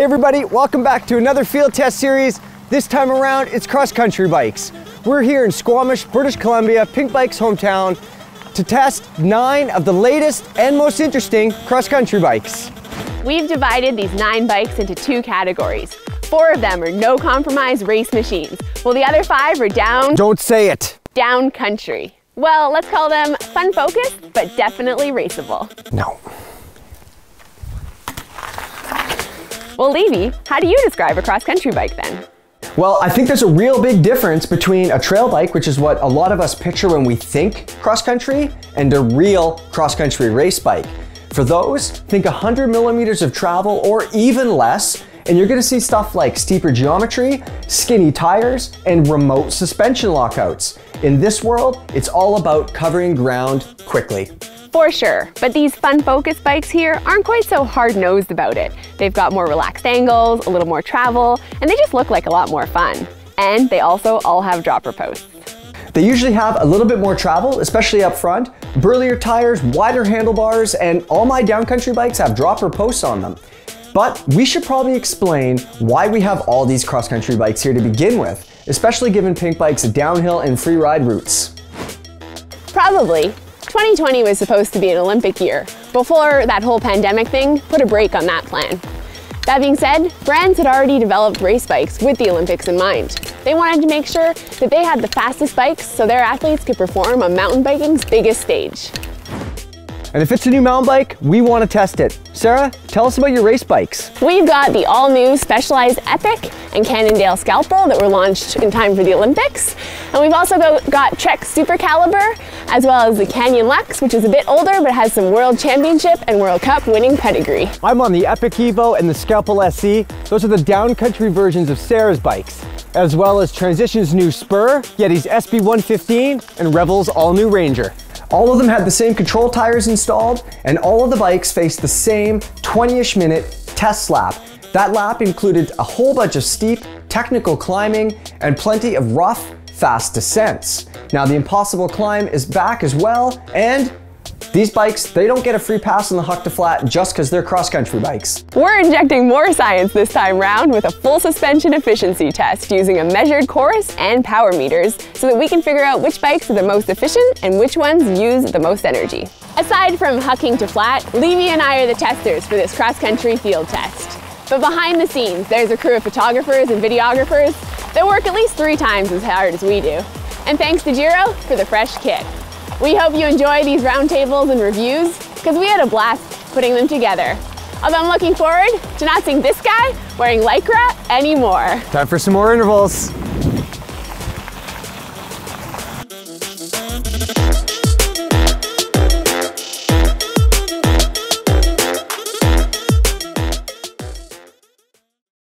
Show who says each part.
Speaker 1: everybody, welcome back to another field test series. This time around, it's cross-country bikes. We're here in Squamish, British Columbia, Pinkbike's hometown, to test 9 of the latest and most interesting cross-country bikes.
Speaker 2: We've divided these 9 bikes into 2 categories. 4 of them are no-compromise race machines, while the other 5 are
Speaker 1: Don't say it.
Speaker 2: down country. Well, let's call them fun-focused, but definitely raceable.
Speaker 1: No.
Speaker 2: Well, Levy, how do you describe a cross-country bike then?
Speaker 1: Well, I think there's a real big difference between a trail bike, which is what a lot of us picture when we think cross-country, and a real cross-country race bike. For those, think 100 millimeters of travel or even less, and you're gonna see stuff like steeper geometry, skinny tires, and remote suspension lockouts. In this world, it's all about covering ground quickly.
Speaker 2: For sure, but these fun-focused bikes here aren't quite so hard-nosed about it. They've got more relaxed angles, a little more travel, and they just look like a lot more fun. And they also all have dropper posts.
Speaker 1: They usually have a little bit more travel, especially up front, burlier tires, wider handlebars, and all my downcountry bikes have dropper posts on them. But we should probably explain why we have all these cross-country bikes here to begin with, especially given Pinkbike's downhill and free ride routes.
Speaker 2: Probably. 2020 was supposed to be an Olympic year, before that whole pandemic thing put a brake on that plan. That being said, brands had already developed race bikes with the Olympics in mind. They wanted to make sure that they had the fastest bikes so their athletes could perform on mountain biking's biggest stage.
Speaker 1: And if it's a new mountain bike, we want to test it. Sarah, tell us about your race bikes.
Speaker 2: We've got the all-new Specialized Epic and Cannondale Scalpel that were launched in time for the Olympics. And we've also got Trek Super Caliber, as well as the Canyon Lux, which is a bit older but has some World Championship and World Cup winning pedigree.
Speaker 1: I'm on the Epic Evo and the Scalpel SC. Those are the downcountry versions of Sarah's bikes, as well as Transition's new Spur, Yeti's SB115, and Revel's all-new Ranger. All of them had the same control tires installed, and all of the bikes faced the same 20-ish minute test lap. That lap included a whole bunch of steep, technical climbing, and plenty of rough, fast descents. Now the impossible climb is back as well, and these bikes, they don't get a free pass on the Huck to Flat just because they're cross-country bikes.
Speaker 2: We're injecting more science this time round with a full suspension efficiency test using a measured chorus and power meters so that we can figure out which bikes are the most efficient and which ones use the most energy. Aside from hucking to flat, Levy and I are the testers for this cross-country field test. But behind the scenes, there's a crew of photographers and videographers that work at least 3 times as hard as we do. And thanks to Giro for the fresh kit. We hope you enjoy these roundtables and reviews, because we had a blast putting them together. Although I'm looking forward to not seeing this guy wearing Lycra anymore.
Speaker 1: Time for some more intervals.